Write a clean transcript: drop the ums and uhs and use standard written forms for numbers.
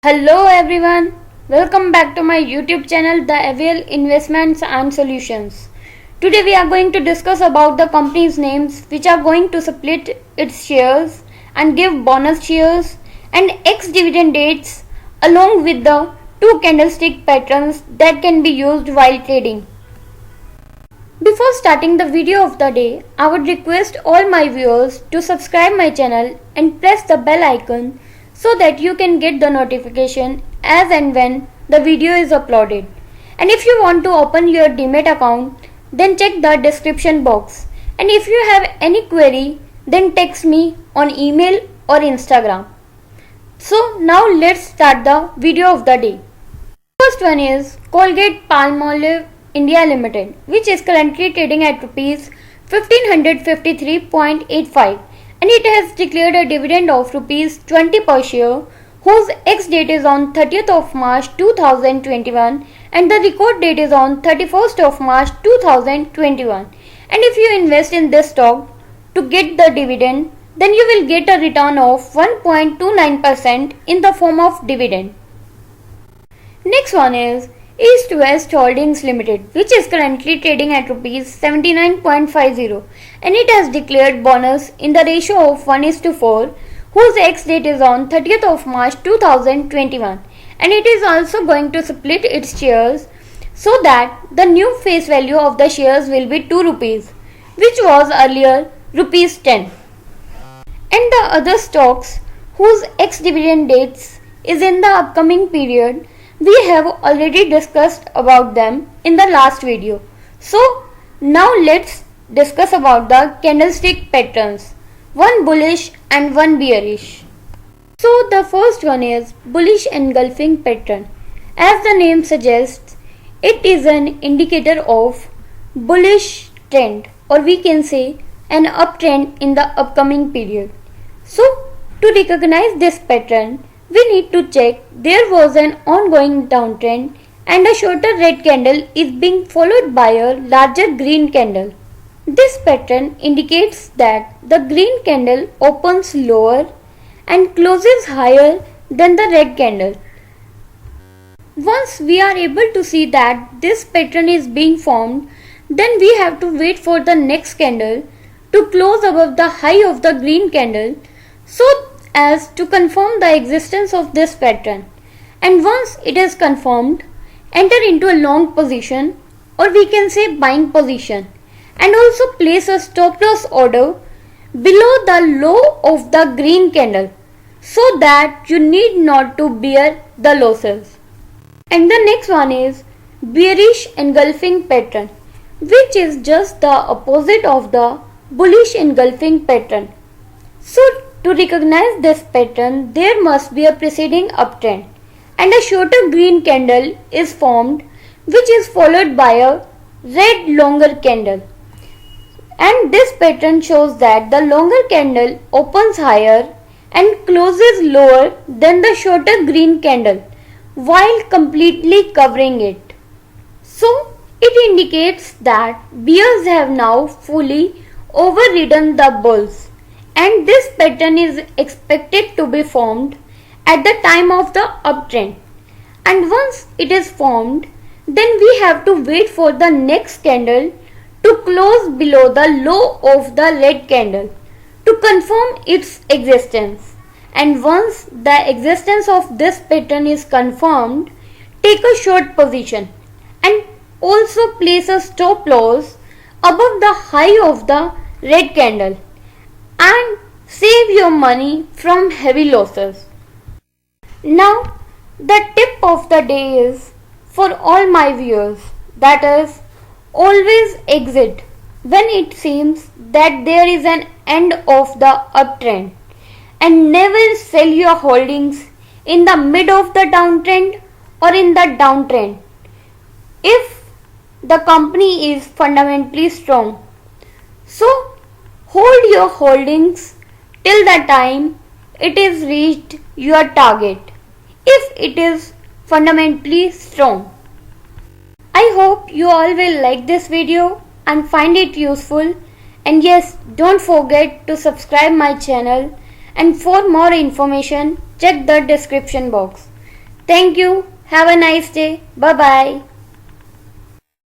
Hello everyone, welcome back to my YouTube channel The Avial Investments and Solutions. Today we are going to discuss about the company's names which are going to split its shares and give bonus shares and ex-dividend dates along with the two candlestick patterns that can be used while trading. Before starting the video of the day, I would request all my viewers to subscribe my channel and press the bell icon so that you can get the notification as and when the video is uploaded. And if you want to open your Demat account, then check the description box. And if you have any query, then text me on email or Instagram. So now let's start the video of the day. First one is Colgate Palmolive India Limited, which is currently trading at rupees 1553.85, and it has declared a dividend of rupees 20 per share, whose ex-date is on 30th of March 2021 and the record date is on 31st of March 2021. And if you invest in this stock to get the dividend, then you will get a return of 1.29% in the form of dividend. Next one is East West Holdings Limited, which is currently trading at rupees 79.50, and it has declared bonus in the ratio of 1:4, whose ex-date is on 30th of March 2021, and it is also going to split its shares so that the new face value of the shares will be 2 rupees, which was earlier rupees 10. And the other stocks whose ex-dividend dates is in the upcoming period, we have already discussed about them in the last video. So now let's discuss about the candlestick patterns, one bullish and one bearish. So the first one is bullish engulfing pattern. As the name suggests, it is an indicator of bullish trend, or we can say an uptrend in the upcoming period. So to recognize this pattern, we need to check there was an ongoing downtrend and a shorter red candle is being followed by a larger green candle. This pattern indicates that the green candle opens lower and closes higher than the red candle. Once we are able to see that this pattern is being formed, then we have to wait for the next candle to close above the high of the green candle so as to confirm the existence of this pattern. And once it is confirmed, enter into a long position, or we can say buying position, and also place a stop loss order below the low of the green candle so that you need not to bear the losses. And the next one is bearish engulfing pattern, which is just the opposite of the bullish engulfing pattern. So to recognize this pattern, there must be a preceding uptrend and a shorter green candle is formed, which is followed by a red longer candle. And this pattern shows that the longer candle opens higher and closes lower than the shorter green candle while completely covering it. So it indicates that bears have now fully overridden the bulls, and this pattern is expected to be formed at the time of the uptrend. And once it is formed, then we have to wait for the next candle to close below the low of the red candle to confirm its existence. And once the existence of this pattern is confirmed, take a short position and also place a stop loss above the high of the red candle and save your money from heavy losses. Now the tip of the day is for all my viewers, that is, always exit when it seems that there is an end of the uptrend, and never sell your holdings in the mid of the downtrend or in the downtrend if the company is fundamentally strong. So hold your holdings till the time it is reached your target if it is fundamentally strong. I hope you all will like this video and find it useful, and yes, don't forget to subscribe my channel, and for more information check the description box. Thank you. Have a nice day. Bye bye.